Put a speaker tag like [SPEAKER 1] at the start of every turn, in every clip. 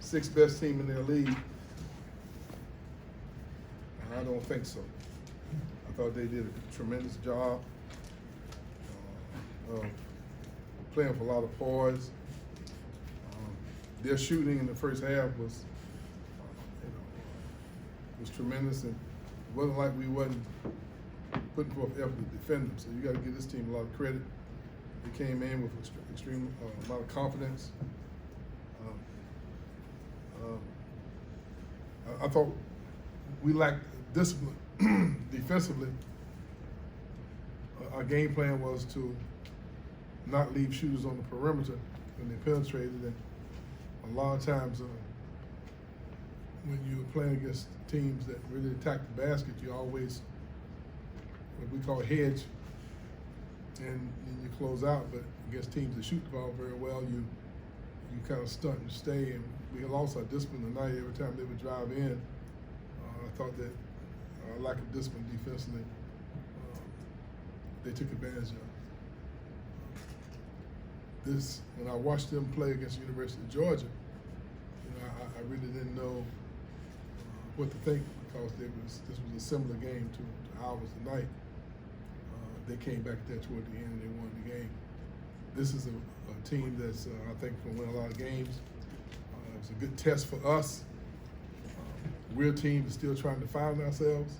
[SPEAKER 1] sixth best team in their league? I don't think so. I thought they did a tremendous job of playing with a lot of poise. Their shooting in the first half was, was tremendous, and it wasn't like we wasn't putting forth effort to defend them. So you got to give this team a lot of credit. They came in with extreme amount of confidence. I thought we lacked discipline defensively. Our game plan was to not leave shooters on the perimeter when they penetrated, and a lot of times when you're playing against teams that really attack the basket, you always, what we call hedge, and you close out. But against teams that shoot the ball very well, you kind of stunt and stay. And we lost our discipline tonight. Every time they would drive in, I thought that our lack of discipline defensively, they took advantage of. This, when I watched them play against the University of Georgia, I really didn't know what to think, because this was a similar game to ours tonight. They came back there toward the end and they won the game. This is a team that's, I think, going to win a lot of games. It was a good test for us. We're a team that's still trying to find ourselves.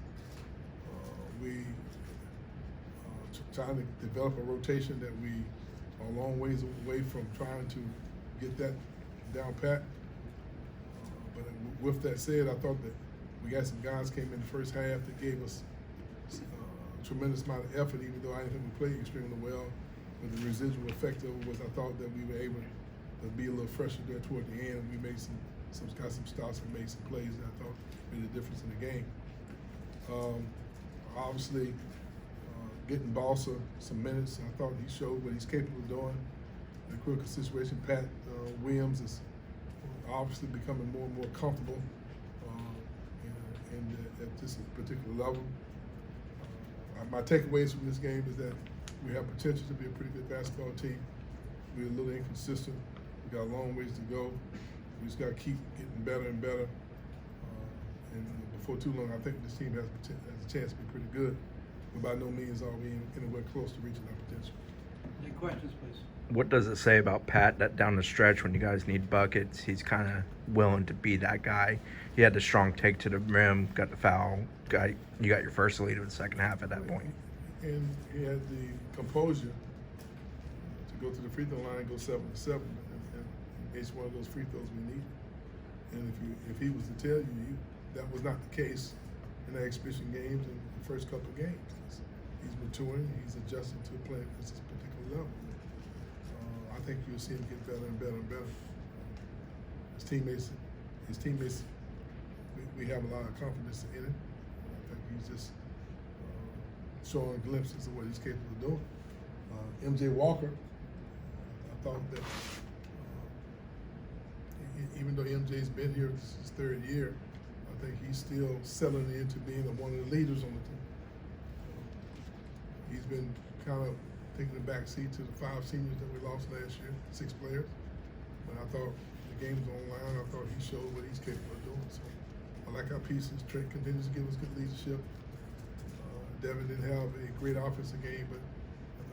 [SPEAKER 1] We trying to develop a rotation that we are a long ways away from trying to get that down pat. But with that said, I thought that we got some guys came in the first half that gave us a tremendous amount of effort, even though I didn't think we played extremely well. But the residual effect of it was, I thought that we were able to be a little fresher there toward the end. We made got some stops and made some plays that I thought made a difference in the game. Obviously, getting Balsa some minutes, I thought he showed what he's capable of doing. In a critical situation, Pat Williams is obviously becoming more and more comfortable at this particular level. My takeaways from this game is that we have potential to be a pretty good basketball team. We're a little inconsistent. We got a long ways to go. We just got to keep getting better and better. And before too long, I think this team has a chance to be pretty good. But by no means are we anywhere close to reaching our potential.
[SPEAKER 2] Any questions, please?
[SPEAKER 3] What does it say about Pat that down the stretch when you guys need buckets, he's kind of willing to be that guy? He had the strong take to the rim, got the foul, you got your first lead of the second half at that point.
[SPEAKER 1] And he had the composure to go to the free throw line and go 7-7, and each one of those free throws we needed. And if he was to tell you that was not the case in the exhibition games and the first couple of games, he's maturing, he's adjusting to playing at this particular level. I think you'll see him get better and better and better. His teammates, we have a lot of confidence in him. I think he's just showing glimpses of what he's capable of doing. MJ Walker, I thought that even though MJ's been here, this is his third year, I think he's still settling into being one of the leaders on the team. He's been kind of taking the back seat to the 5 seniors that we lost last year, 6 players. But I thought the game was online. I thought he showed what he's capable of doing. So I like our pieces. Trent continues to give us good leadership. Devin didn't have a great offensive game, but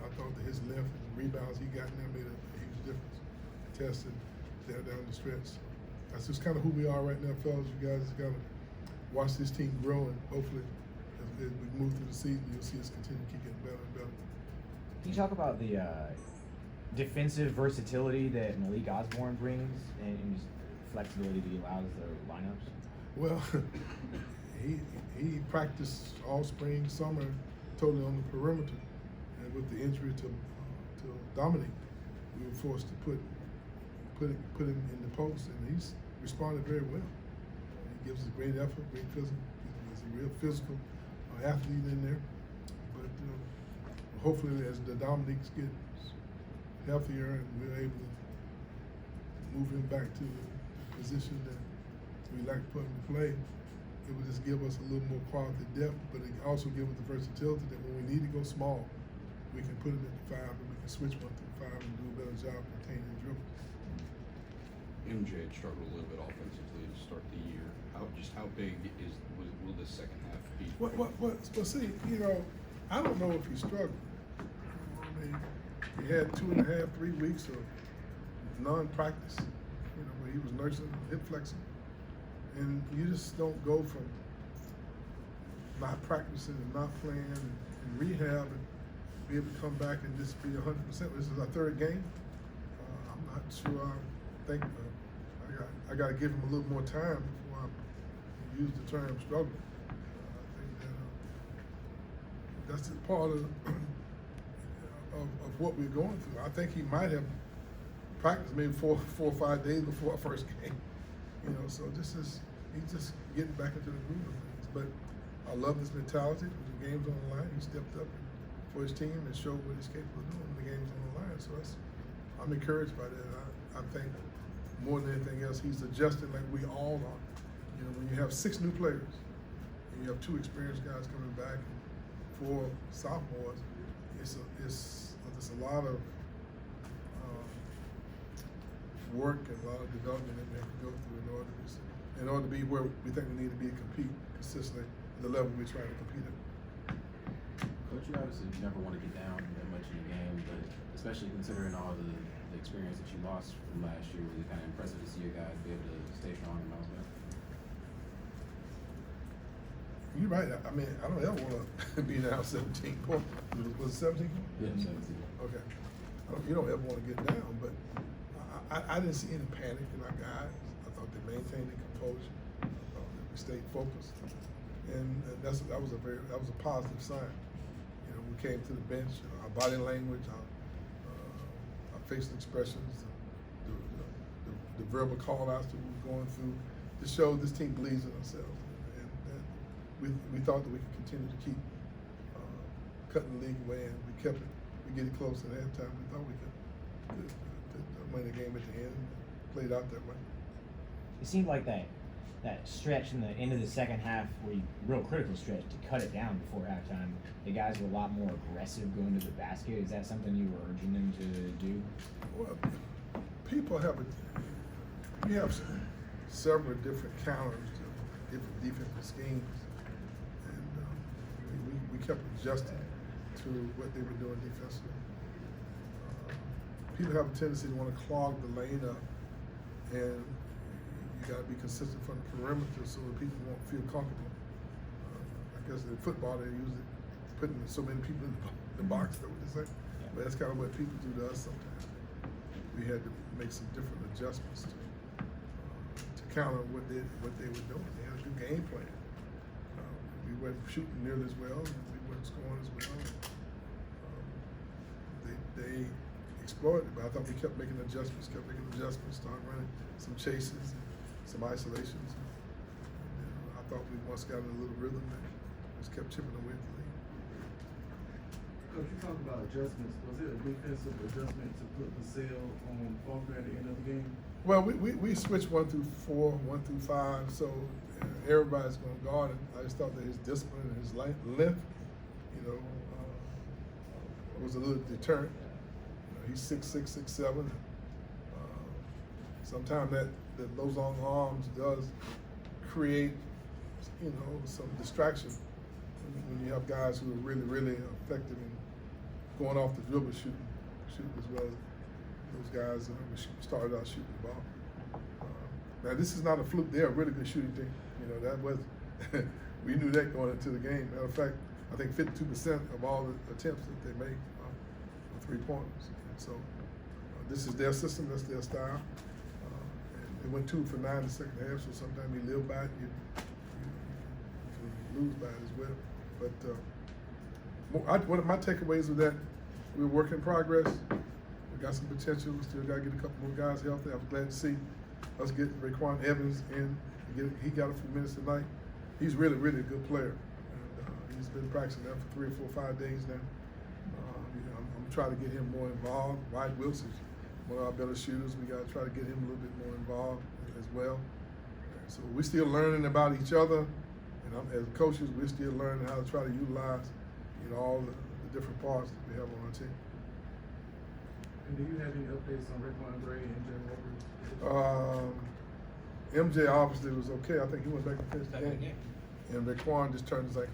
[SPEAKER 1] I thought that his length and the rebounds he got in there made a huge difference. Tested there down the stretch. That's just kind of who we are right now, fellas. You guys got to watch this team grow, and hopefully as we move through the season, you'll see us continue to keep getting better and better.
[SPEAKER 4] Can you talk about the defensive versatility that Malik Osborne brings and just flexibility that he allows the lineups?
[SPEAKER 1] Well, he practiced all spring, summer, totally on the perimeter, and with the injury to Dominic, we were forced to put him in the post, and he's responded very well. He gives us great effort, great physical. He's a real physical athlete in there, but hopefully as the Dominics get healthier and we're able to move him back to the position that we like to put him to play, it would just give us a little more quality depth, but it also give us the versatility that when we need to go small, we can put him at the 5 and we can switch one to the 5 and do a better job containing the dribble.
[SPEAKER 5] MJ had struggled a little bit offensively to start the year. How big will this second half be?
[SPEAKER 1] Well, see, I don't know if he struggled. I mean, he had 2.5, 3 weeks of non-practice, where he was nursing hip flexing. And you just don't go from not practicing and not playing and rehab and be able to come back and just be 100%. This is our third game. I'm not sure. I think I got to give him a little more time before I use the term struggle. I think that's part of what we're going through. I think he might have practiced maybe four or 5 days before our first game. So he's just getting back into the groove of things. But I love his mentality. When the game's on the line, he stepped up for his team and showed what he's capable of doing when the game's on the line. So I'm encouraged by that. I think more than anything else, he's adjusting like we all are. When you have 6 new players and you have 2 experienced guys coming back and 4 sophomores, it's a lot of work and a lot of development that we have to go through in order to be where we think we need to be to compete consistently at the level we're trying to compete at.
[SPEAKER 4] Coach, you obviously never want to get down that much in the game, but especially considering all the experience that you lost from last year, was it kind of impressive to see your guys be able to stay strong and bounce back?
[SPEAKER 1] You're right. I mean, I don't ever want to be down 17 points. Was it 17 points?
[SPEAKER 4] Yeah, 17.
[SPEAKER 1] Okay. You don't ever want to get down, but I didn't see any panic in our guys. I thought they maintained their composure. I thought that we stayed focused, and that was a positive sign. We came to the bench. Our body language, our facial expressions, the verbal call-outs that we were going through, to show this team believes in ourselves, and we thought that we could continue to keep cutting the league away, and we kept it. We get it close at halftime. We thought we could win the game at the end. Played out that way.
[SPEAKER 4] It seemed like that stretch in the end of the second half, real critical stretch, to cut it down before halftime. The guys were a lot more aggressive going to the basket. Is that something you were urging them to do?
[SPEAKER 1] Well, people have we have several different counters to different defensive schemes, and we kept adjusting to what they were doing defensively. People have a tendency to want to clog the lane up, and you got to be consistent from the perimeter so that people won't feel comfortable. I guess in football they're usually putting so many people in the box, that what they say.
[SPEAKER 4] Yeah.
[SPEAKER 1] But that's kind of what people do to us sometimes. We had to make some different adjustments to counter what they were doing. They had a new game plan. We weren't shooting nearly as well, and we weren't scoring as well. They exploited, but I thought we kept making adjustments, started running some chases, some isolations. And I thought we once got in a little rhythm and just kept chipping away at the lead.
[SPEAKER 6] Coach, you talked about adjustments. Was it a defensive adjustment to put the sail on Faulkner at the end of the game?
[SPEAKER 1] Well, we switched 1 through 4, 1 through 5, so everybody's going to guard it. I just thought that his discipline and his length, was a little deterrent. He's 6'6", 6'7". Sometimes that those long arms does create, some distraction when you have guys who are really, really effective in going off the dribble, shooting as well as those guys who started out shooting the ball. Now this is not a fluke; they're a really good shooting team. That was we knew that going into the game. Matter of fact, I think 52% of all the attempts that they make are 3-pointers. So this is their system, that's their style. And they went 2 for 9 in the second half, so sometimes you live by it, you can lose by it as well. But one of my takeaways was that we're a work in progress. We got some potential. We still got to get a couple more guys healthy. I was glad to see us get Raekwon Evans in. He got a few minutes tonight. He's really, really a good player. And, he's been practicing that for 3 or 4 or 5 days now. I'm trying to get him more involved. Wyatt Wilson's one of our better shooters. We got to try to get him a little bit more involved as well. And so we're still learning about each other, and as coaches, we're still learning how to try to utilize, all the different parts that we have on our team.
[SPEAKER 6] And do you have any updates on Raekwon Gray and Jay Walker?
[SPEAKER 1] MJ obviously was okay. I think he went back and finished the
[SPEAKER 2] Back in the
[SPEAKER 1] game. And Raekwon just turned his ankle.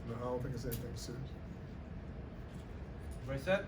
[SPEAKER 1] No, I don't think it's anything serious.
[SPEAKER 2] Everybody set?